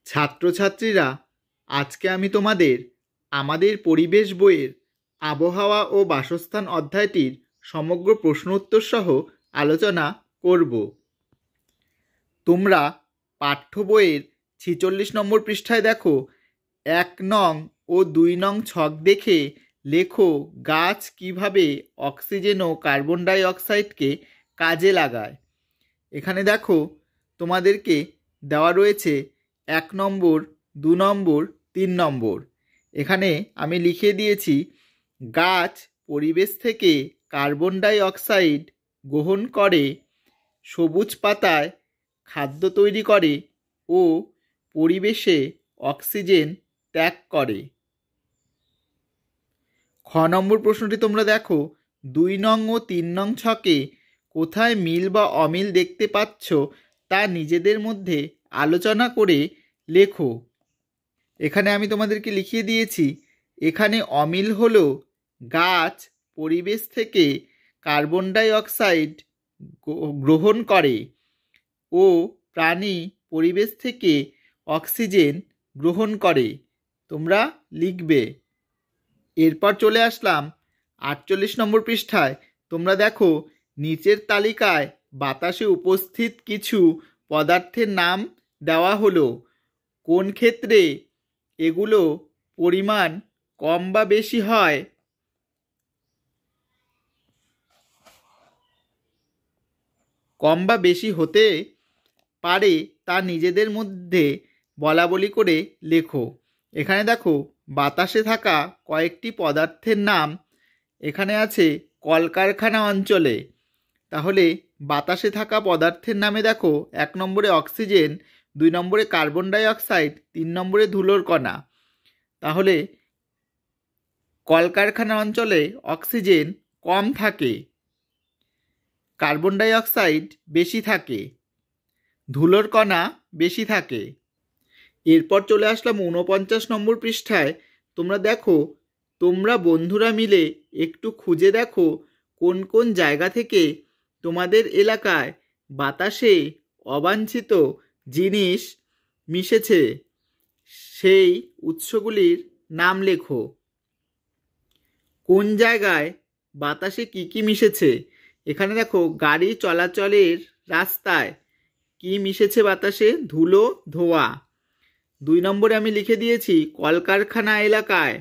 ছাত্রছাত্রীরা, আজকে আমি তোমাদের আমাদের পরিবেশ বইয়ের আবহাওয়া ও বাসস্থান অধ্যায়টির সমগ্র প্রশ্ন উত্তর সহ আলোচনা করব। তোমরা পাঠ্য বইয়ের 46 নম্বর পৃষ্ঠায় দেখো, 1 নং ও 2 নং ছক দেখে লেখো গাছ কিভাবে অক্সিজেন ও কার্বন ডাই অক্সাইডকে কাজে লাগায়। এখানে দেখো তোমাদেরকে দেওয়া রয়েছে 1 নম্বর, 2 নম্বর, 3 নম্বর। এখানে আমি লিখে দিয়েছি গাছ পরিবেশ থেকে কার্বন ডাই অক্সাইড গ্রহণ করে, সবুজ পাতায় খাদ্য তৈরি করে ও পরিবেশে অক্সিজেন ত্যাগ করে। খ নম্বর প্রশ্নটি তোমরা দেখো, 2 নং ও 3 নং ছকে কোথায় মিল বা অমিল দেখতে পাচ্ছ তা নিজেদের মধ্যে আলোচনা করে লেখো। এখানে আমি তোমাদেরকে লিখিয়ে দিয়েছি, এখানে অমিল হলো গাছ পরিবেশ থেকে কার্বন ডাই অক্সাইড গ্রহণ করে ও প্রাণী পরিবেশ থেকে অক্সিজেন গ্রহণ করে। তোমরা লিখবে। এরপর চলে আসলাম 48 নম্বর পৃষ্ঠায়। তোমরা দেখো নিচের তালিকায় বাতাসে উপস্থিত কিছু পদার্থের নাম দেওয়া হলো। কোন ক্ষেত্রে এগুলো পরিমাণ কম বা বেশি হয়? কম বা বেশি হতে পারে তা নিজেদের মধ্যে বলা বলি করে লেখো। এখানে দেখো বাতাসে থাকা কয়েকটি পদার্থের নাম এখানে আছে কলকারখানা অঞ্চলে। তাহলে বাতাসে থাকা পদার্থের নামে দেখো 1 নম্বরে অক্সিজেন, 2 নম্বরে কার্বন ডাই অক্সাইড, 3 নম্বরে ধুলোর কণা। তাহলে কলকারখানা অঞ্চলে অক্সিজেন কম থাকে, কার্বন ডাই অক্সাইড বেশি থাকে, ধুলোর কণা বেশি থাকে। এরপর চলে আসলাম 49 নম্বর পৃষ্ঠায়। তোমরা দেখো, তোমরা বন্ধুরা মিলে একটু খুঁজে দেখো কোন কোন জায়গা থেকে তোমাদের এলাকায় বাতাসে অবাঞ্ছিত জিনিস মিশেছে, সেই উৎসগুলির নাম লেখো। কোন জায়গায় বাতাসে কি কি মিশেছে? এখানে দেখো গাড়ি চলাচলের রাস্তায় কি মিশেছে বাতাসে? ধুলো, ধোঁয়া। 2 নম্বরে আমি লিখে দিয়েছি কলকারখানা এলাকায়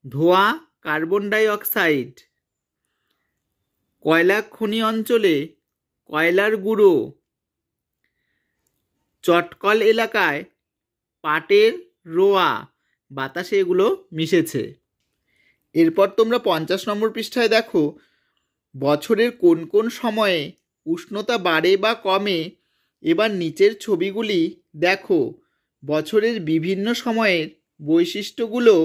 ধোঁয়া, কার্বন ডাই অক্সাইড। কয়লা খনি অঞ্চলে কয়লার গুঁড়ো। চটকল এলাকায় পাটের রোয়া, বাতাসে এগুলো মিশেছে। এরপর তোমরা 50 নম্বর পৃষ্ঠায় দেখো, বছরের কোন কোন সময়ে উষ্ণতা বাড়ে বা কমে। এবার নিচের ছবিগুলি দেখো, বছরের বিভিন্ন সময়ের বৈশিষ্ট্যগুলো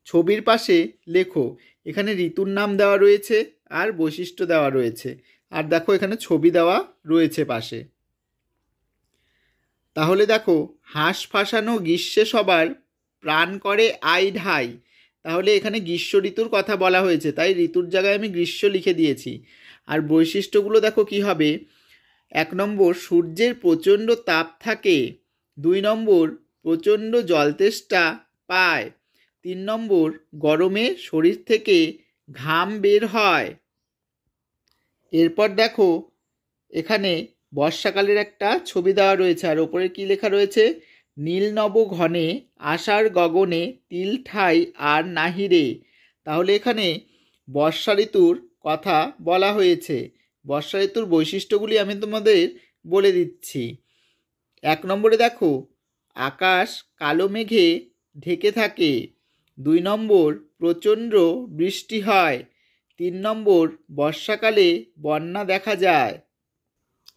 ছবির পাশে লেখো। এখানে ঋতুর নাম দেওয়া রয়েছে আর বৈশিষ্ট্য দেওয়া রয়েছে, আর দেখো এখানে ছবি দেওয়া রয়েছে পাশে। তাহলে দেখো, হাঁস ফাঁসানো গ্রীষ্মে সবার প্রাণ করে আই ঢাই। তাহলে এখানে গ্রীষ্ম ঋতুর কথা বলা হয়েছে, তাই ঋতুর জায়গায় আমি গ্রীষ্ম লিখে দিয়েছি। আর বৈশিষ্ট্যগুলো দেখো কি হবে। 1 নম্বর, সূর্যের প্রচণ্ড তাপ থাকে। 2 নম্বর, প্রচণ্ড জলতেষ্টা পায়। 3 নম্বর, গরমে শরীর থেকে ঘাম বের হয়। এরপর দেখো এখানে বর্ষাকালের একটা ছবি দেওয়া রয়েছে, আর ওপরে কি লেখা রয়েছে? নীল নব ঘনে আষাঢ় গগনে তিল ঠাই আর নাহিরে। তাহলে এখানে বর্ষা ঋতুর কথা বলা হয়েছে। বর্ষা ঋতুর বৈশিষ্ট্যগুলি আমি তোমাদের বলে দিচ্ছি। 1 নম্বরে দেখো, আকাশ কালো মেঘে ঢেকে থাকে। 2 নম্বর, প্রচণ্ড বৃষ্টি হয়। 3 নম্বর, বর্ষাকালে বন্যা দেখা যায়।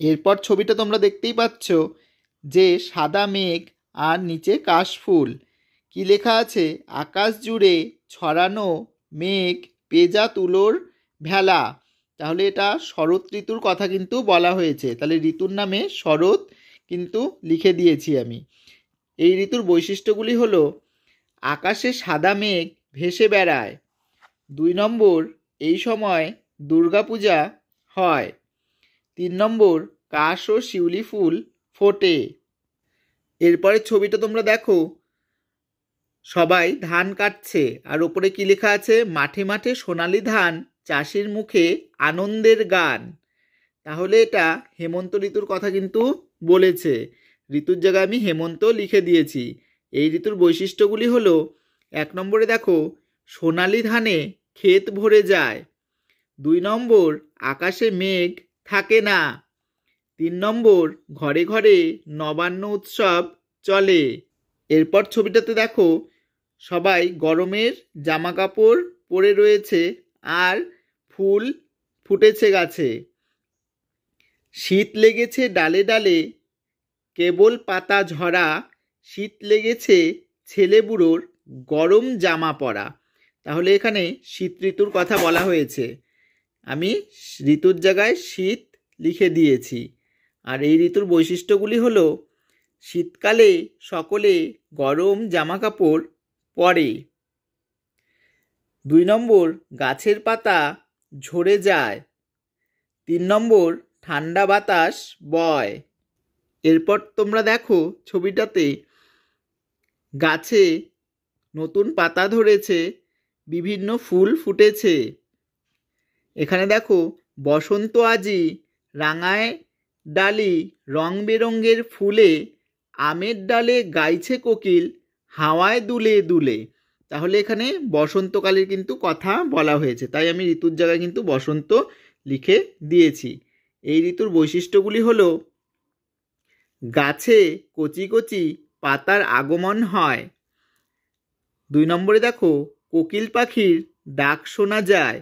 এরপর ছবিটা তোমরা দেখতেই পাচ্ছ যে সাদা মেঘ আর নিচে কাশফুল। কি লেখা আছে? আকাশ জুড়ে ছড়ানো মেঘ পেঁজা তুলোর ভেলা। তাহলে এটা শরৎ ঋতুর কথা কিন্তু বলা হয়েছে। তাহলে ঋতুর নামে শরৎ কিন্তু লিখে দিয়েছি আমি। এই ঋতুর বৈশিষ্ট্যগুলি হলো, আকাশে সাদা মেঘ ভেসে বেড়ায়। 2 নম্বর, এই সময় দুর্গাপূজা হয়। 3 নম্বর, কাশ ও শিউলি ফুল ফোটে। এরপরের ছবিটা তোমরা দেখো, সবাই ধান কাটছে আর ওপরে কি লেখা আছে, মাঠে মাঠে সোনালী ধান, চাষির মুখে আনন্দের গান। তাহলে এটা হেমন্ত ঋতুর কথা কিন্তু বলেছে। ঋতুর জায়গায় আমি হেমন্ত লিখে দিয়েছি। এই ঋতুর বৈশিষ্ট্যগুলি হলো, 1 নম্বরে দেখো সোনালী ধানে ক্ষেত ভরে যায়। 2 নম্বর আকাশে মেঘ থাকে না। 3 নম্বর ঘরে ঘরে নবান্ন উৎসব চলে। এরপর ছবিটাতে দেখো সবাই গরমের জামা কাপড় পরে রয়েছে আর ফুল ফুটেছে গাছে। শীত লেগেছে ডালে ডালে, কেবল পাতা ঝরা, শীত লেগেছে ছেলে বুড়োর গরম জামা পরা। তাহলে এখানে শীত ঋতুর কথা বলা হয়েছে। আমি ঋতুর জায়গায় শীত লিখে দিয়েছি। আর এই ঋতুর বৈশিষ্ট্যগুলি হলো, শীতকালে সকলে গরম জামা কাপড় পরে। 2 নম্বর গাছের পাতা ঝরে যায়। 3 নম্বর ঠান্ডা বাতাস বয়। এরপর তোমরা দেখো ছবিটাতে গাছে নতুন পাতা ধরেছে, বিভিন্ন ফুল ফুটেছে। এখানে দেখো বসন্ত আজি রাঙায় ডালি, রং বেরঙের ফুলে, আমের ডালে গাইছে কোকিল, হাওয়ায় দুলে দুলে। তাহলে এখানে বসন্তকালের কিন্তু কথা বলা হয়েছে, তাই আমি ঋতুর জায়গায় কিন্তু বসন্ত লিখে দিয়েছি। এই ঋতুর বৈশিষ্ট্যগুলি হলো, গাছে কচি কচি পাতার আগমন হয়। 2 নম্বরে দেখো কোকিল পাখির ডাক শোনা যায়।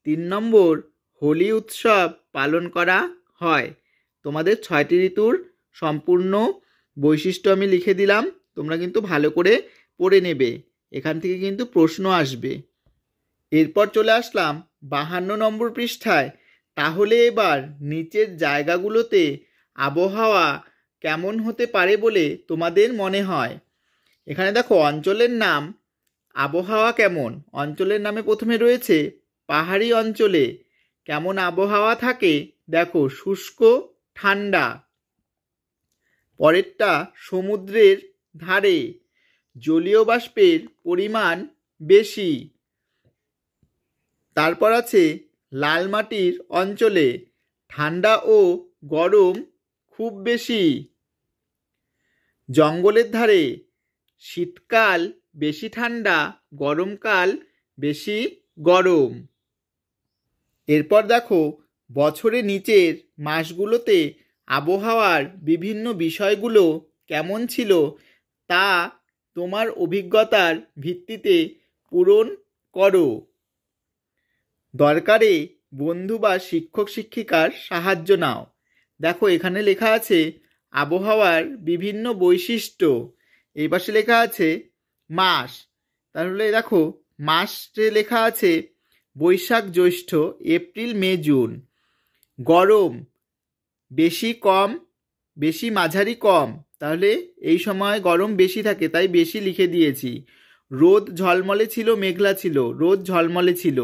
3 নম্বর হোলি উৎসব পালন করা হয়। তোমাদের 6টি ঋতুর সম্পূর্ণ বৈশিষ্ট্য আমি লিখে দিলাম, তোমরা কিন্তু ভালো করে পড়ে নেবে, এখান থেকে কিন্তু প্রশ্ন আসবে। এরপর চলে আসলাম 52 নম্বর পৃষ্ঠায়। তাহলে এবার নিচের জায়গাগুলোতে আবহাওয়া কেমন হতে পারে বলে তোমাদের মনে হয়। এখানে দেখো অঞ্চলের নাম, আবহাওয়া কেমন। অঞ্চলের নামে প্রথমে রয়েছে পাহাড়ি অঞ্চলে কেমন আবহাওয়া থাকে, দেখো শুষ্ক ঠান্ডা। পরেরটা সমুদ্রের ধারে জলীয় বাষ্পের পরিমাণ বেশি। তারপর আছে লাল মাটির অঞ্চলে ঠান্ডা ও গরম খুব বেশি। জঙ্গলের ধারে শীতকাল বেশি ঠান্ডা, গরমকাল বেশি গরম। এরপর দেখো বছরের নিচের মাসগুলোতে আবহাওয়ার বিভিন্ন বিষয়গুলো কেমন ছিল তা তোমার অভিজ্ঞতার ভিত্তিতে পূরণ করো। দরকারে বন্ধু বা শিক্ষক শিক্ষিকার সাহায্য নাও। দেখো এখানে লেখা আছে আবহাওয়ার বিভিন্ন বৈশিষ্ট্য, এই পাশে লেখা আছে মাস। তাহলে দেখো মাসে লেখা আছে বৈশাখ জ্যৈষ্ঠ এপ্রিল মে জুন। গরম বেশি কম, বেশি মাঝারি কম, তাহলে এই সময় গরম বেশি থাকে তাই বেশি লিখে দিয়েছি। রোদ ঝলমলে ছিল মেঘলা ছিল, রোদ ঝলমলে ছিল।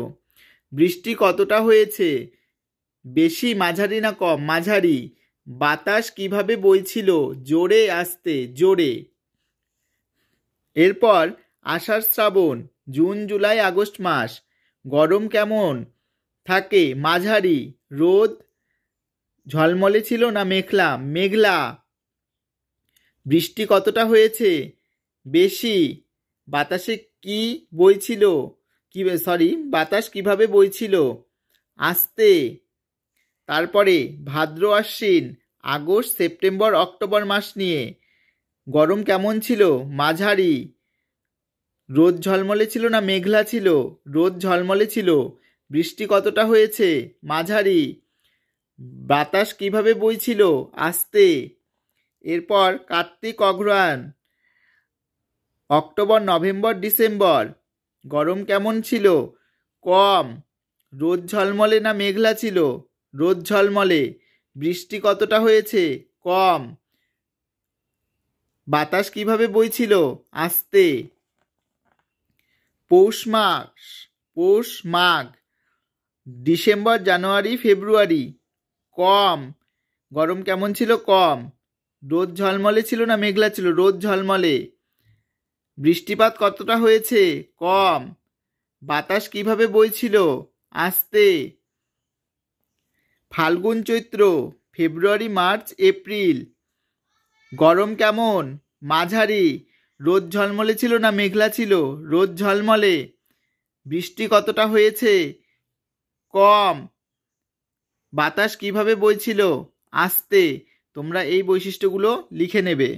বৃষ্টি কতটা হয়েছে, বেশি মাঝারি না কম, মাঝারি। বাতাস কিভাবে বইছিল, জোরে আস্তে জোরে। এরপর আষাঢ় শ্রাবণ জুন জুলাই আগস্ট মাস। গরম কেমন থাকে, মাঝারি। রোদ ঝলমলে ছিল না মেঘলা, মেঘলা। বৃষ্টি কতটা হয়েছে, বেশি। বাতাসে কি বইছিল, বাতাস কিভাবে বইছিল, আস্তে। তারপরে ভাদ্র আশ্বিন আগস্ট সেপ্টেম্বর অক্টোবর মাস নিয়ে গরম কেমন ছিল, মাঝারি। রোদ ঝলমলে ছিল না মেঘলা ছিল, রোদ ঝলমলে ছিল। বৃষ্টি কতটা হয়েছে, মাঝারি। বাতাস কিভাবে বইছিল, আস্তে। এরপর কার্তিক অগ্রহায়ণ অক্টোবর নভেম্বর ডিসেম্বর গরম কেমন ছিল, কম। রোদ ঝলমলে না মেঘলা ছিল, রোদ ঝলমলে। বৃষ্টি কতটা হয়েছে, কম। বাতাস কিভাবে বইছিল, আস্তে। পৌষ মাস, পৌষ মাঘ ডিসেম্বর জানুয়ারি ফেব্রুয়ারি কম। গরম কেমন ছিল, কম। রোদ ঝলমলে ছিল না মেঘলা ছিল? রোদ ঝলমলে। বৃষ্টিপাত কতটা হয়েছে? কম। বাতাস কিভাবে বইছিল? আস্তে। ফাল্গুন চৈত্র, ফেব্রুয়ারি মার্চ এপ্রিল। গরম কেমন? মাঝারি। রোদ ঝলমলে ছিল না মেঘলা ছিল? রোদ ঝলমলে। বৃষ্টি কতটা হয়েছে? কম। বাতাস কিভাবে বইছিল? আস্তে। তোমরা এই বৈশিষ্ট্যগুলো লিখে নেবে।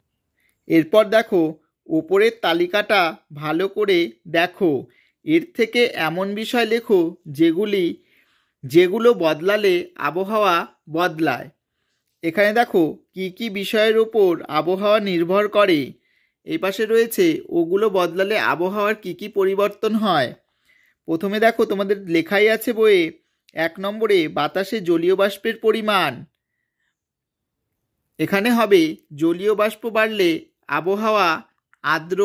এরপর দেখো ওপরের তালিকাটা ভালো করে দেখো। এর থেকে এমন বিষয় লেখো যেগুলো বদলালে আবহাওয়া বদলায়। এখানে দেখো কি কি বিষয়ের ওপর আবহাওয়া নির্ভর করে। এই পাশে রয়েছে ওগুলো বদলালে আবহাওয়ার কি কি পরিবর্তন হয়। প্রথমে দেখো তোমাদের লেখাই আছে বইয়ে 1 নম্বরে বাতাসে জলীয় বাষ্পের পরিমাণ। এখানে হবে জলীয় বাষ্প বাড়লে আবহাওয়া আর্দ্র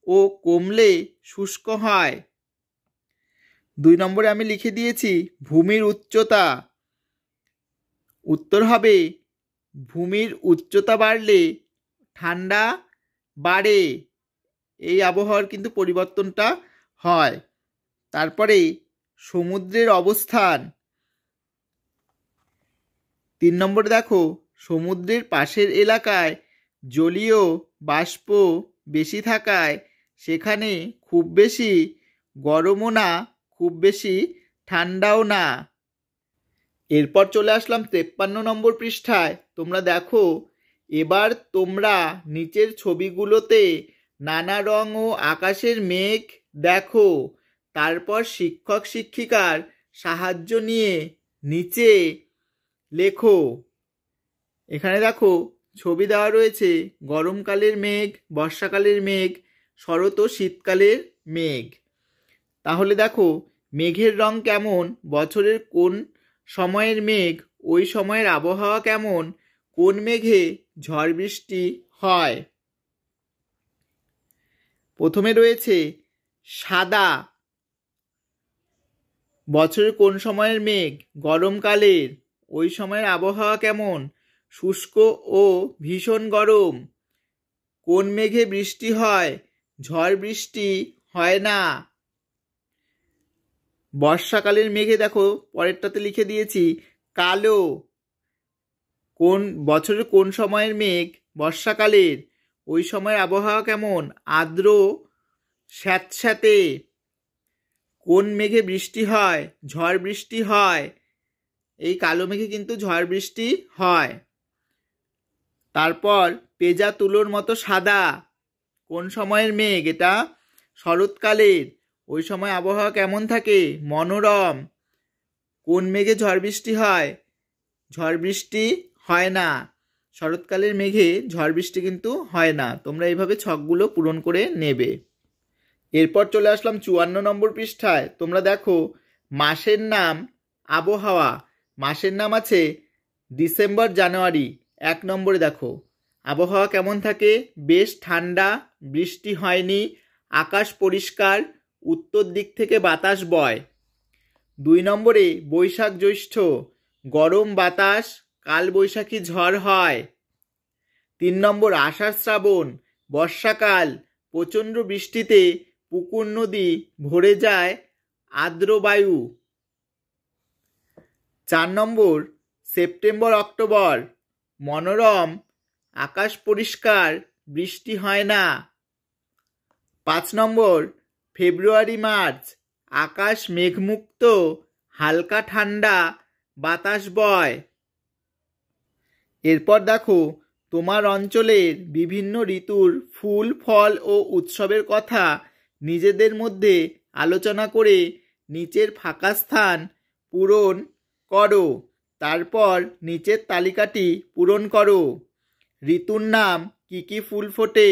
ও কমলে শুষ্ক হয়। 2 নম্বরে আমি লিখে দিয়েছি ভূমির উচ্চতা। উত্তর হবে ভূমির উচ্চতা বাড়লে ঠান্ডা বাড়ে। এই আবহাওয়ার কিন্তু পরিবর্তনটা হয়। তারপরে সমুদ্রের অবস্থান। 3 নম্বরে দেখো সমুদ্রের পাশের এলাকায় জলীয় বাষ্প বেশি থাকায় সেখানে খুব বেশি গরমও না, খুব বেশি ঠান্ডাও না। এরপর চলে আসলাম 53 নম্বর পৃষ্ঠায়। তোমরা দেখো এবার তোমরা নিচের ছবিগুলোতে নানা রং ও আকাশের মেঘ দেখো। তারপর শিক্ষক শিক্ষিকার সাহায্য নিয়ে নিচে লেখো। এখানে দেখো ছবি দেওয়া রয়েছে গরমকালের মেঘ, বর্ষাকালের মেঘ, শরৎ ও শীতকালের মেঘ। তাহলে দেখো মেঘের রং কেমন, বছরের কোন সময়ের মেঘ, ওই সময়ের আবহাওয়া কেমন, কোন মেঘে ঝড় বৃষ্টি হয়। প্রথমে রয়েছে সাদা, বছরের কোন সময়ের মেঘ, গরমকালের, ওই সময়ের আবহাওয়া কেমন, শুষ্ক ও ভীষণ গরম, কোন মেঘে বৃষ্টি হয়, ঝড় বৃষ্টি হয় না। বর্ষাকালের মেঘে দেখো পরেরটাতে লিখে দিয়েছি কালো, কোন বছরের কোন সময়ের মেঘ, বর্ষাকালের, ওই সময়ের আবহাওয়া কেমন, আর্দ্র স্যাঁতস্যাঁতে, কোন মেঘে বৃষ্টি হয়, ঝড় বৃষ্টি হয়। এই কালো মেঘে কিন্তু ঝড় বৃষ্টি হয়। তারপর পেঁজা তুলোর মতো সাদা, কোন সময়ের মেঘ, এটা শরৎকালের, ওই সময় আবহাওয়া কেমন থাকে, মনোরম। কোন মেঘে ঝড় বৃষ্টি হয়, ঝড় বৃষ্টি হয় না। শরৎকালের মেঘে ঝড় বৃষ্টি কিন্তু হয় না। তোমরা এইভাবে ছকগুলো পূরণ করে নেবে। এরপর চলে আসলাম 54 নম্বর পৃষ্ঠায়। তোমরা দেখো মাসের নাম আবহাওয়া। মাসের নাম আছে ডিসেম্বর, জানুয়ারি। 1 নম্বরে দেখো আবহাওয়া কেমন থাকে, বেশ ঠান্ডা, বৃষ্টি হয়নি, আকাশ পরিষ্কার, উত্তর দিক থেকে বাতাস বয়। 2 নম্বরে বৈশাখ জ্যৈষ্ঠ, গরম বাতাস, কালবৈশাখী ঝড় হয়। 3 নম্বর আষাঢ় শ্রাবণ, বর্ষাকাল, প্রচণ্ড বৃষ্টিতে পুকুর নদী ভরে যায়, আর্দ্র বায়ু। 4 নম্বর সেপ্টেম্বর অক্টোবর, মনোরম, আকাশ পরিষ্কার, বৃষ্টি হয় না। 5 নম্বর ফেব্রুয়ারি মার্চ, আকাশ মেঘমুক্ত, হালকা ঠান্ডা, বাতাস বয়। এরপর দেখো তোমার অঞ্চলের বিভিন্ন ঋতুর ফুল, ফল ও উৎসবের কথা নিজেদের মধ্যে আলোচনা করে নিচের ফাঁকা স্থান পূরণ করো। তারপর নিচের তালিকাটি পূরণ করো। ঋতুর নাম, কি কি ফুল ফোটে,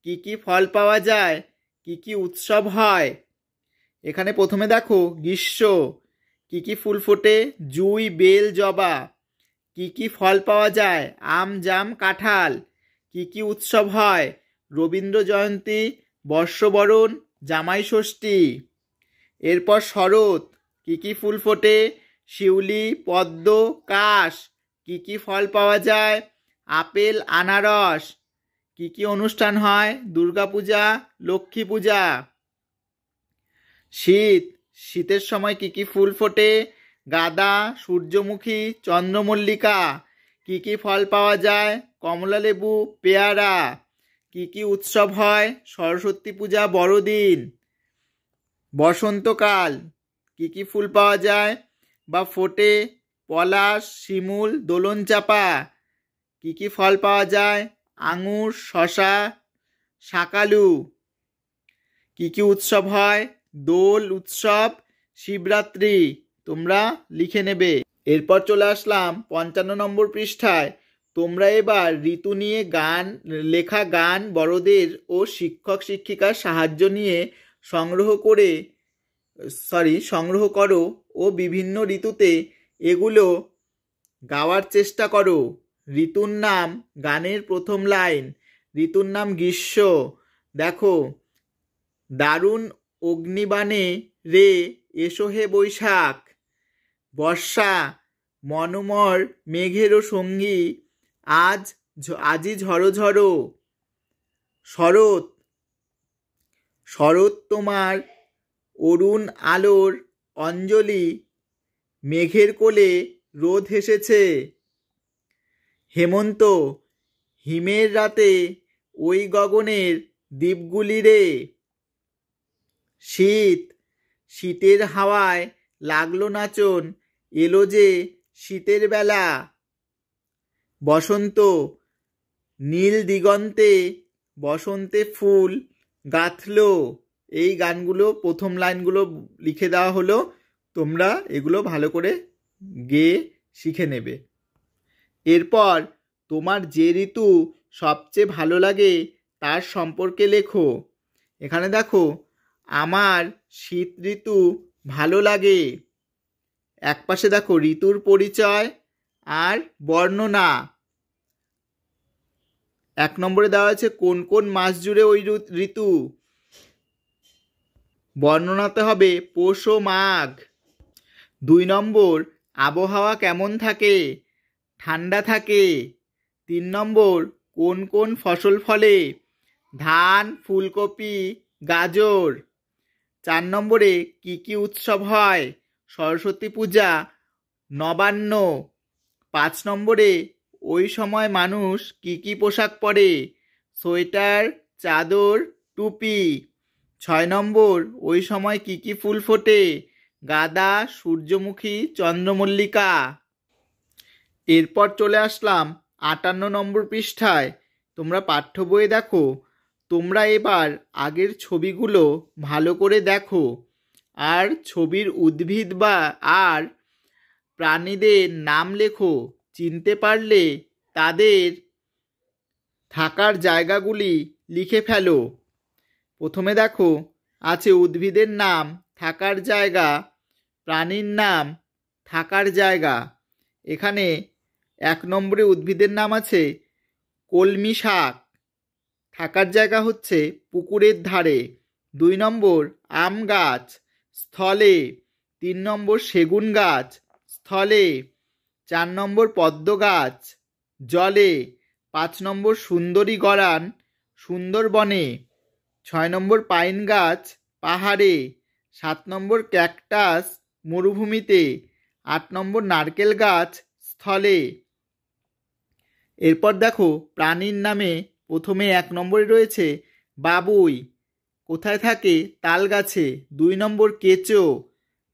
কি কি ফল পাওয়া যায়, কি কি উৎসব হয়। এখানে প্রথমে দেখো গ্রীষ্ম, কি কি ফুল ফোটে, জুঁই, বেল, জবা। কি কি ফল পাওয়া যায়, আম, জাম, কাঁঠাল। কি কি উৎসব হয়, রবীন্দ্র জয়ন্তী, বর্ষবরণ, জামাই ষষ্ঠী। এরপর শরৎ, কি কি ফুল ফোটে, শিউলি, পদ্ম, কাশ। কি কি ফল পাওয়া যায়, আপেল আনারস। কি কি অনুষ্ঠান হয়? দুর্গাপূজা, লক্ষ্মী পূজা। শীত, শীতের সময় কি কি ফুল ফোটে? গাঁদা, সূর্যমুখী, চন্দ্রমল্লিকা। কি কি ফল পাওয়া যায়? কমলালেবু, পেয়ারা। কি কি উৎসব হয়? সরস্বতী পূজা, বড়দিন। বসন্তকাল, কি কি ফুল পাওয়া যায় বা ফোটে? পলাশ, শিমুল, দোলনচাঁপা। কি কি ফল পাওয়া যায়? আঙুর, শশা, শাকালু। কি কি উৎসব হয়? দোল উৎসব, শিবরাত্রি। তোমরা লিখে নেবে। এরপর চলে আসলাম 55 নম্বর পৃষ্ঠায়। তোমরা এবার ঋতু নিয়ে লেখা গান বড়দের ও শিক্ষক শিক্ষিকার সাহায্য নিয়ে সংগ্রহ করো ও বিভিন্ন ঋতুতে এগুলো গাওয়ার চেষ্টা করো। ঋতুর নাম, গানের প্রথম লাইন। ঋতুর নাম গ্রীষ্ম। দেখো, দারুণ অগ্নিবাণে রে এসো হে বৈশাখ। বর্ষা, মনোমর মেঘেরও সঙ্গী আজই ঝড়ো ঝড়ো। শরৎ, শরৎ তোমার অরুণ আলোর অঞ্জলি, মেঘের কোলে রোদ হেসেছে। হেমন্ত, হিমের রাতে ওই গগনের দ্বীপগুলি রে। শীত, শীতের হাওয়ায় লাগলো নাচন, এলো যে শীতের বেলা। বসন্ত, নীল দিগন্তে বসন্তে ফুল গাঁথলো। এই গানগুলো প্রথম লাইনগুলো লিখে দেওয়া হলো, তোমরা এগুলো ভালো করে গেয়ে শিখে নেবে। এরপর তোমার যে ঋতু সবচেয়ে ভালো লাগে তার সম্পর্কে লেখো। এখানে দেখো, আমার শীত ঋতু ভালো লাগে। একপাশে দেখো ঋতুর পরিচয় আর বর্ণনা। 1 নম্বরে দেওয়া আছে কোন কোন মাস জুড়ে ওই ঋতু। বর্ণনাতে হবে পৌষ ও মাঘ। 2 নম্বর, আবহাওয়া কেমন থাকে? ঠান্ডা থাকে। 3 নম্বর, কোন কোন ফসল ফলে? ধান, ফুলকপি, গাজর। 4 নম্বরে, কি কি উৎসব হয়? সরস্বতী পূজা, নবান্ন। 5 নম্বরে, ওই সময় মানুষ কি কি পোশাক পরে? সোয়েটার, চাদর, টুপি। 6 নম্বর, ওই সময় কি কি ফুল ফোটে? গাঁদা, সূর্যমুখী, চন্দ্রমল্লিকা। এরপর চলে আসলাম 58 নম্বর পৃষ্ঠায়। তোমরা পাঠ্য বইয়ে দেখো। তোমরা এবার আগের ছবিগুলো ভালো করে দেখো আর ছবির উদ্ভিদ আর প্রাণীদের নাম লেখো। চিনতে পারলে তাদের থাকার জায়গাগুলি লিখে ফেলো। প্রথমে দেখো আছে উদ্ভিদের নাম, থাকার জায়গা, প্রাণীর নাম, থাকার জায়গা। এখানে 1 নম্বরে উদ্ভিদের নাম আছে কলমি শাক, থাকার জায়গা হচ্ছে পুকুরের ধারে। 2 নম্বর আম গাছ, স্থলে। 3 নম্বর সেগুন গাছ, স্থলে। 4 নম্বর পদ্ম গাছ, জলে। 5 নম্বর সুন্দরী গরান, সুন্দরবনে। 6 নম্বর পাইন গাছ, পাহাড়ে। 7 নম্বর ক্যাকটাস, মরুভূমিতে। 8 নম্বর নারকেল গাছ, স্থলে। এরপর দেখো প্রাণীর নামে প্রথমে 1 নম্বরে রয়েছে বাবুই, কোথায় থাকে? তাল গাছে। 2 নম্বর কেঁচো,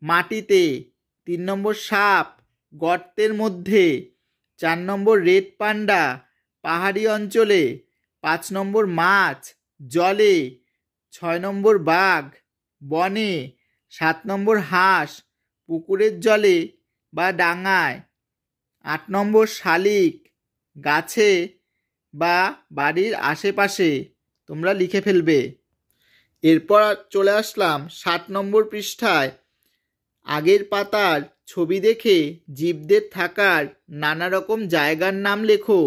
মাটিতে। 3 নম্বর সাপ, গর্তের মধ্যে। 4 নম্বর রেড পান্ডা, পাহাড়ি অঞ্চলে। 5 নম্বর মাছ, জলে। 6 নম্বর বাঘ, বনে। 7 নম্বর হাঁস, পুকুরের জলে বা ডাঙায়। 8 নম্বর শালিক, গাছে বা বাড়ির আশেপাশে। তোমরা লিখে ফেলবে। এরপর চলে আসলাম 60 নম্বর পৃষ্ঠায়। আগের পাতার ছবি দেখে জীবদের থাকার নানা রকম জায়গার নাম লেখো।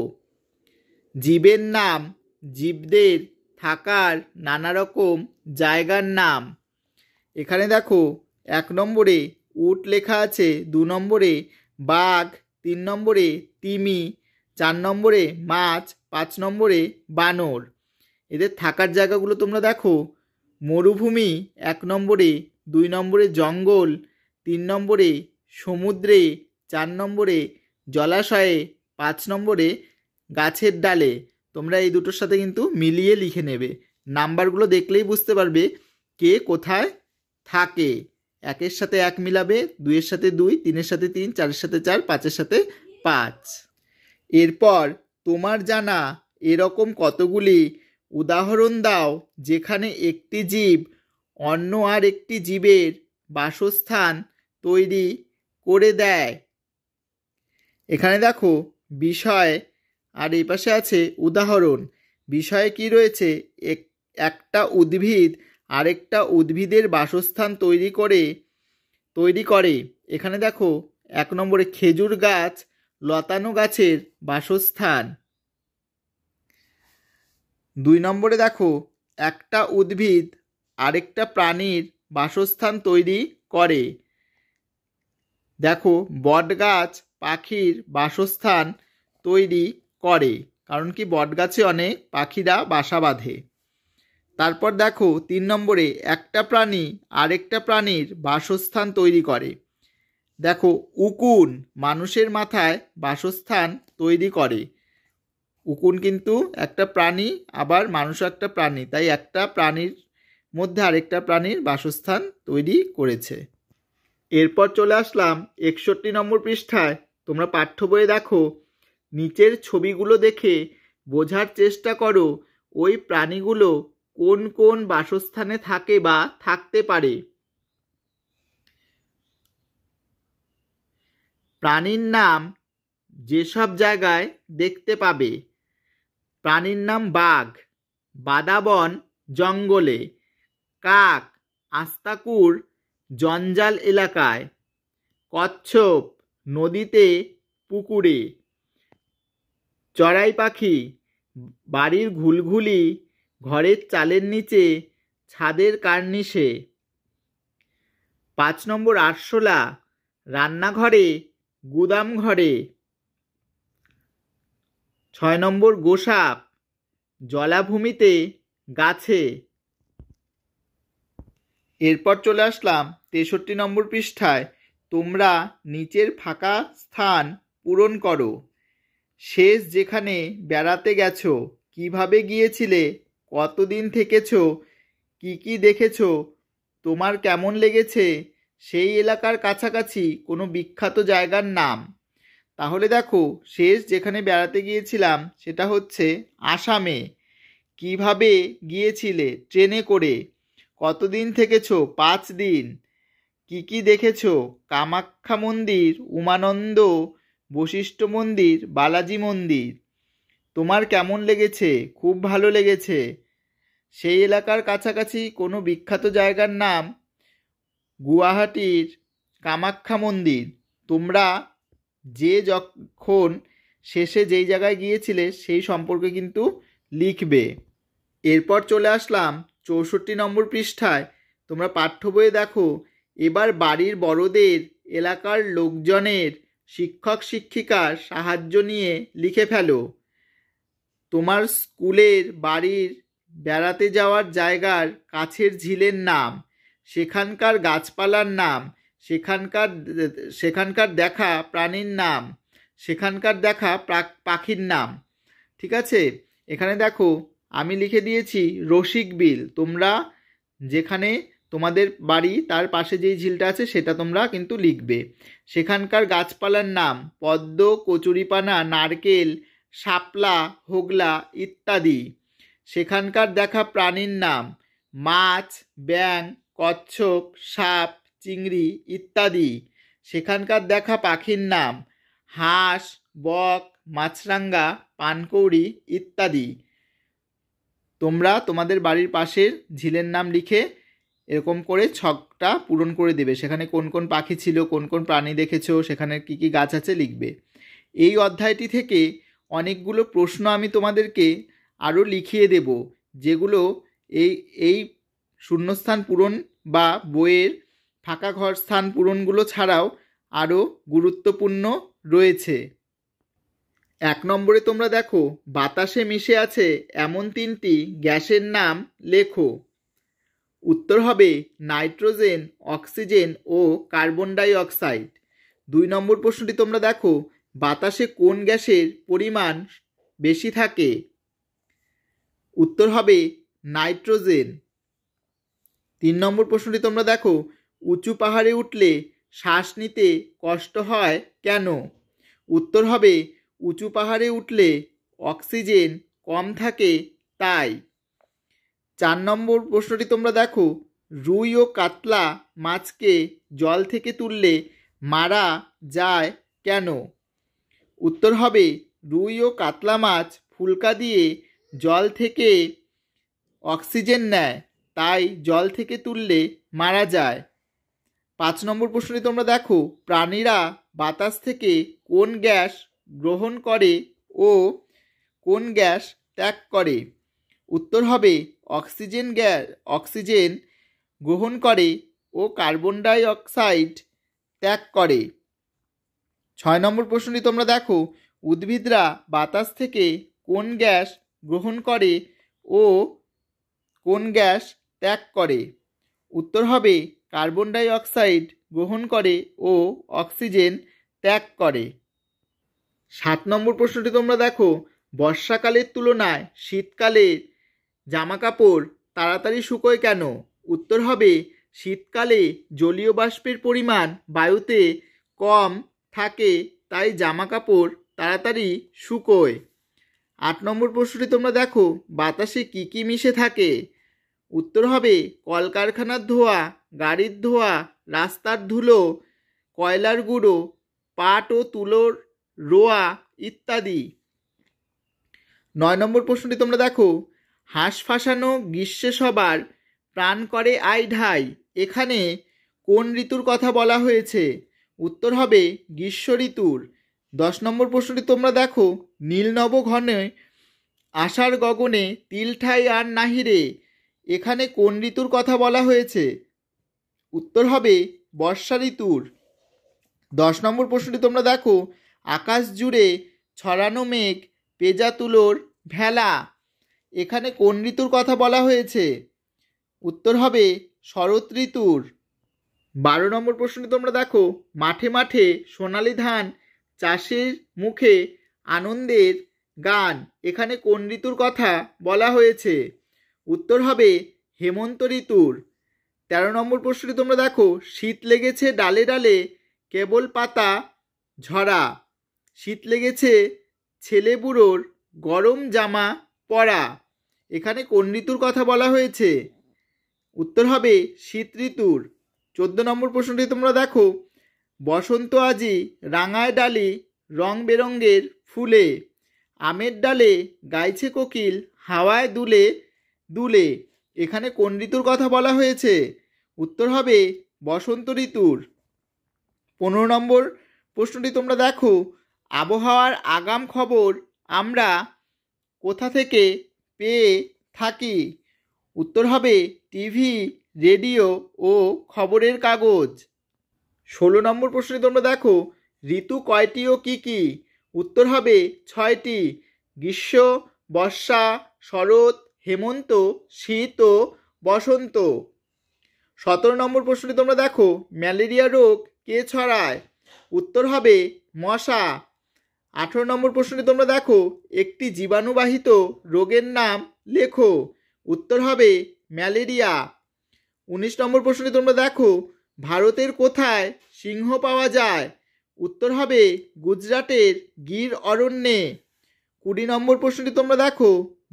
জীবের নাম, জীবদের থাকার নানা রকম জায়গার নাম। এখানে দেখো 1 নম্বরে উট লেখা আছে, 2 নম্বরে বাঘ, 3 নম্বরে তিমি, 4 নম্বরে মাছ, 5 নম্বরে বানর। এদের থাকার জায়গাগুলো তোমরা দেখো, মরুভূমি 1 নম্বরে, 2 নম্বরে জঙ্গল, 3 নম্বরে সমুদ্রে, 4 নম্বরে জলাশয়ে, 5 নম্বরে গাছের ডালে। তোমরা এই দুটোর সাথে কিন্তু মিলিয়ে লিখে নেবে। নাম্বারগুলো দেখলেই বুঝতে পারবে কে কোথায় থাকে। 1-এর সাথে 1 মিলাবে, 2-এর সাথে 2, 3-এর সাথে 3, 4-এর সাথে 4, 5-এর সাথে 5। এরপর তোমার জানা এরকম কতগুলি উদাহরণ দাও যেখানে একটি জীব অন্য আর একটি জীবের বাসস্থান তৈরি করে দেয়। এখানে দেখো বিষয় আর এই পাশে আছে উদাহরণ। বিষয়ে কি রয়েছে? একটা উদ্ভিদ আরেকটা উদ্ভিদের বাসস্থান তৈরি করে। এখানে দেখো 1 নম্বরে খেজুর গাছ লতানো গাছের বাসস্থান। 2 নম্বরে দেখো একটা উদ্ভিদ আরেকটা প্রাণীর বাসস্থান তৈরি করে। দেখো বটগাছ পাখির বাসস্থান তৈরি করে, কারণ কি বটগাছে অনেক পাখিরা বাসা বাঁধে। তারপর দেখো 3 নম্বরে একটা প্রাণী আরেকটা প্রাণীর বাসস্থান তৈরি করে। দেখো উকুন মানুষের মাথায় বাসস্থান তৈরি করে। উকুন কিন্তু একটা প্রাণী, আবার মানুষও একটা প্রাণী, তাই একটা প্রাণীর মধ্যে আরেকটা প্রাণীর বাসস্থান তৈরি করেছে। এরপর চলে আসলাম 61 নম্বর পৃষ্ঠায়। তোমরা পাঠ্য বইয়ে দেখো, নিচের ছবিগুলো দেখে বোঝার চেষ্টা করো ওই প্রাণীগুলো কোন কোন বাসস্থানে থাকে বা থাকতে পারে। প্রাণীর নাম যেসব জায়গায় দেখতে পাবে। প্রাণীর নাম বাঘ, বাদাবন জঙ্গলে, কাক আস্তাকুর জঞ্জাল এলাকায়, কচ্ছপ নদীতে পুকুরে, চড়াই পাখি বাড়ির ঘুলঘুলি ঘরের চালের নিচে ছাদের কার্নিশে, 5 নম্বর আরশোলা রান্নাঘরে গুদাম ঘরে, 6 নম্বর গোসাপ জলাভূমিতে গাছে। এরপর চলে আসলাম 63 নম্বর পৃষ্ঠায়। তোমরা নিচের ফাঁকা স্থান পূরণ করো। শেষ যেখানে বেড়াতে গেছো, কিভাবে গিয়েছিলে, কতদিন থেকেছো, কি কি দেখেছো, তোমার কেমন লেগেছে, সেই এলাকার কাছাকাছি কোনো বিখ্যাত জায়গার নাম। তাহলে দেখো শেষ যেখানে বেড়াতে গিয়েছিলাম সেটা হচ্ছে আসামে। কিভাবে গিয়েছিলে? ট্রেনে করে। কতদিন থেকেছো? 5 দিন। কি কি দেখেছো? কামাখ্যা মন্দির, উমানন্দ, বশিষ্ঠ মন্দির, বালাজি মন্দির। তোমার কেমন লেগেছে? খুব ভালো লেগেছে। সেই এলাকার কাছাকাছি কোনো বিখ্যাত জায়গার নাম গুয়াহাটির কামাখ্যা মন্দির। তোমরা যখন শেষে যেই জায়গায় গিয়েছিলে সেই সম্পর্কে কিন্তু লিখবে। এরপর চলে আসলাম 64 নম্বর পৃষ্ঠায়। তোমরা পাঠ্য বইয়ে দেখো, এবার বাড়ির বড়দের, এলাকার লোকজনের, শিক্ষক শিক্ষিকার সাহায্য নিয়ে লিখে ফেলো। তোমার স্কুলের, বাড়ির, বেড়াতে যাওয়ার জায়গার কাছের ঝিলের নাম, সেখানকার গাছপালার নাম, সেখানকার দেখা প্রাণীর নাম, সেখানকার দেখা পাখির নাম। ঠিক আছে, এখানে দেখো আমি লিখে দিয়েছি রসিক বিল। তোমরা যেখানে তোমাদের বাড়ি তার পাশে যেই ঝিলটা আছে সেটা তোমরা কিন্তু লিখবে। সেখানকার গাছপালার নাম পদ্ম, কচুরিপানা, নারকেল, শাপলা, হোগলা ইত্যাদি। সেখানকার দেখা প্রাণীর নাম মাছ, ব্যাঙ, কচ্ছপ, সাপ, চিংড়ি ইত্যাদি। সেখানকার দেখা পাখির নাম হাঁস, বক, মাছরাঙা, পানকৌড়ি ইত্যাদি। তোমরা তোমাদের বাড়ির পাশের ঝিলের নাম লিখে এরকম করে ছকটা পূরণ করে দেবে। সেখানে কোন কোন পাখি ছিল, কোন কোন প্রাণী দেখেছো, সেখানে কি কি গাছ আছে লিখবে। এই অধ্যায়টি থেকে অনেকগুলো প্রশ্ন আমি তোমাদেরকে আরও লিখিয়ে দেব, যেগুলো এই শূন্যস্থান পূরণ বা বইয়ের ফাঁকা ঘর স্থান পূরণগুলো ছাড়াও আরও গুরুত্বপূর্ণ রয়েছে। 1 নম্বরে তোমরা দেখো বাতাসে মিশে আছে এমন 3টি গ্যাসের নাম লেখো। উত্তর হবে নাইট্রোজেন, অক্সিজেন ও কার্বন ডাই অক্সাইড। 2 নম্বর প্রশ্নটি তোমরা দেখো বাতাসে কোন গ্যাসের পরিমাণ বেশি থাকে? উত্তর হবে নাইট্রোজেন। 3 নম্বর প্রশ্নটি তোমরা দেখো উঁচু পাহাড়ে উঠলে শ্বাস নিতে কষ্ট হয় কেন? উত্তর হবে উঁচু পাহাড়ে উঠলে অক্সিজেন কম থাকে তাই। 4 নম্বর প্রশ্নটি তোমরা দেখো রুই ও কাতলা মাছকে জল থেকে তুললে মারা যায় কেন? উত্তর হবে রুই ও কাতলা মাছ ফুলকা দিয়ে জল থেকে অক্সিজেন নেয়, তাই জল থেকে তুললে মারা যায়। 5 নম্বর প্রশ্নটি তোমরা দেখো প্রাণীরা বাতাস থেকে কোন গ্যাস গ্রহণ করে ও কোন গ্যাস ত্যাগ করে? উত্তর হবে অক্সিজেন গ্রহণ করে ও কার্বন ডাই অক্সাইড ত্যাগ করে। 6 নম্বর প্রশ্নটি তোমরা দেখো উদ্ভিদরা বাতাস থেকে কোন গ্যাস গ্রহণ করে ও কোন গ্যাস ত্যাগ করে? উত্তর হবে কার্বন ডাই অক্সাইড গ্রহণ করে ও অক্সিজেন ত্যাগ করে। 7 নম্বর প্রশ্নটি তোমরা দেখো বর্ষাকালের তুলনায় শীতকালে জামাকাপড় তাড়াতাড়ি শুকোয় কেন? উত্তর হবে শীতকালে জলীয় বাষ্পের পরিমাণ বায়ুতে কম থাকে, তাই জামাকাপড় তাড়াতাড়ি শুকোয়। 8 নম্বর প্রশ্নটি তোমরা দেখো বাতাসে কি কি মিশে থাকে? উত্তর হবে কলকারখানার ধোঁয়া, গাড়ির ধোঁয়া, রাস্তার ধুলো, কয়লার গুঁড়ো, পাট ও তুলোর রোয়া ইত্যাদি। 9 নম্বর প্রশ্নটি তোমরা দেখো হাঁস ফাঁসানো গ্রীষ্মে সবার প্রাণ করে আই ঢাই, এখানে কোন ঋতুর কথা বলা হয়েছে? উত্তর হবে গ্রীষ্ম ঋতুর। 10 নম্বর প্রশ্নটি তোমরা দেখো নীল নব ঘনে আষাঢ় গগনে তিল ঠাই আর নাহিরে, এখানে কোন ঋতুর কথা বলা হয়েছে? উত্তর হবে বর্ষা ঋতুর। 10 নম্বর প্রশ্নটি তোমরা দেখো আকাশ জুড়ে ছড়ানো মেঘ পেজা তুলোর ভেলা, এখানে কোন ঋতুর কথা বলা হয়েছে? উত্তর হবে শরৎ ঋতুর। 12 নম্বর প্রশ্নটি তোমরা দেখো মাঠে মাঠে সোনালী ধান চাষের মুখে আনন্দের গান, এখানে কোন ঋতুর কথা বলা হয়েছে? উত্তর হবে হেমন্ত ঋতুর। 13 নম্বর প্রশ্নটি তোমরা দেখো শীত লেগেছে ডালে ডালে কেবল পাতা ঝরা, শীত লেগেছে ছেলে বুড়োর গরম জামা পরা, এখানে কোন ঋতুর কথা বলা হয়েছে? উত্তর হবে শীত ঋতুর। 14 নম্বর প্রশ্নটি তোমরা দেখো বসন্ত আজি রাঙায় ডালি রং বেরঙের ফুলে, আমের ডালে গাইছে কোকিল হাওয়ায় দুলে দুলে, এখানে কোন ঋতুর কথা বলা হয়েছে? উত্তর হবে বসন্ত ঋতুর। 15 নম্বর প্রশ্নটি তোমরা দেখো আবহাওয়ার আগাম খবর আমরা কোথা থেকে পেয়ে থাকি? উত্তর হবে টিভি, রেডিও ও খবরের কাগজ। 16 নম্বর প্রশ্নটি তোমরা দেখো ঋতু কয়টি ও কি কি? উত্তর হবে 6টি, গ্রীষ্ম, বর্ষা, শরৎ, হেমন্ত, শীত ও বসন্ত। 17 নম্বর প্রশ্নটি তোমরা দেখো ম্যালেরিয়া রোগ কে ছড়ায়? উত্তর হবে মশা। 18 নম্বর প্রশ্নটি তোমরা দেখো একটি জীবাণুবাহিত রোগের নাম লেখো। উত্তর হবে ম্যালেরিয়া। 19 নম্বর প্রশ্নটি তোমরা দেখো ভারতের কোথায় সিংহ পাওয়া যায়? উত্তর হবে গুজরাটের গির অরণ্যে। 20 নম্বর প্রশ্নটি তোমরা দেখো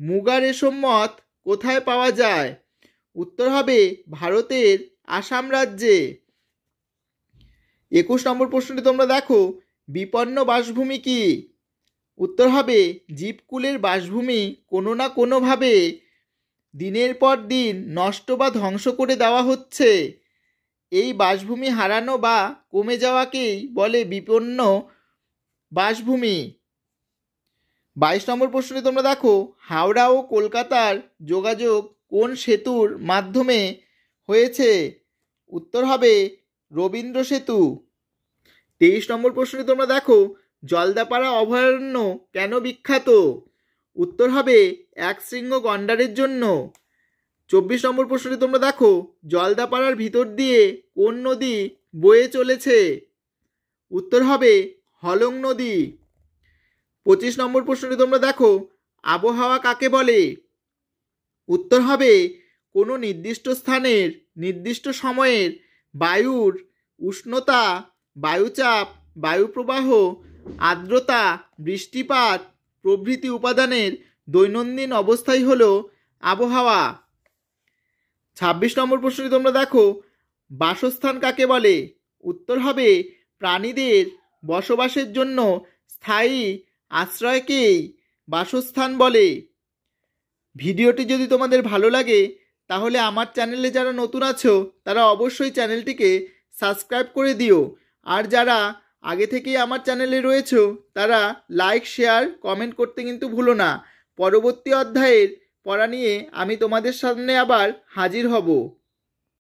মুগা রেশম মথ কোথায় পাওয়া যায়? উত্তর হবে ভারতের আসাম রাজ্যে। 21 নম্বর প্রশ্নটি তোমরা দেখো বিপন্ন বাসভূমি কি? উত্তর হবে জীবকুলের বাসভূমি কোনো না কোনোভাবে দিনের পর দিন নষ্ট বা ধ্বংস করে দেওয়া হচ্ছে, এই বাসভূমি হারানো বা কমে যাওয়াকেই বলে বিপন্ন বাসভূমি। 22 নম্বর প্রশ্নটি তোমরা দেখো হাওড়া ও কলকাতার যোগাযোগ কোন সেতুর মাধ্যমে হয়েছে? উত্তর হবে রবীন্দ্র সেতু। 23 নম্বর প্রশ্নটি তোমরা দেখো জলদাপাড়া অভয়ারণ্য কেন বিখ্যাত? উত্তর হবে একশৃঙ্গ গন্ডারের জন্য। 24 নম্বর প্রশ্নটি তোমরা দেখো, জলদাপাড়ার ভিতর দিয়ে কোন নদী বয়ে চলেছে? উত্তর হবে হলং নদী। 25 নম্বর প্রশ্নটি তোমরা দেখো, আবহাওয়া কাকে বলে? উত্তর হবে কোনো নির্দিষ্ট স্থানের নির্দিষ্ট সময়ের বায়ুর উষ্ণতা, বায়ুচাপ, বায়ুপ্রবাহ, আর্দ্রতা, বৃষ্টিপাত প্রভৃতি উপাদানের দৈনন্দিন অবস্থাই হলো আবহাওয়া। 26 নম্বর প্রশ্নটি তোমরা দেখো, বাসস্থান কাকে বলে? উত্তর হবে প্রাণীদের বসবাসের জন্য স্থায়ী আশ্রয়কেই বাসস্থান বলে। ভিডিওটি যদি তোমাদের ভালো লাগে তাহলে আমার চ্যানেলে যারা নতুন আছো তারা অবশ্যই চ্যানেলটিকে সাবস্ক্রাইব করে দিও, আর যারা আগে থেকেই আমার চ্যানেলে রয়েছো তারা লাইক, শেয়ার, কমেন্ট করতে কিন্তু ভুলো না। পরবর্তী অধ্যায়ের পড়া নিয়ে আমি তোমাদের সামনে আবার হাজির হব।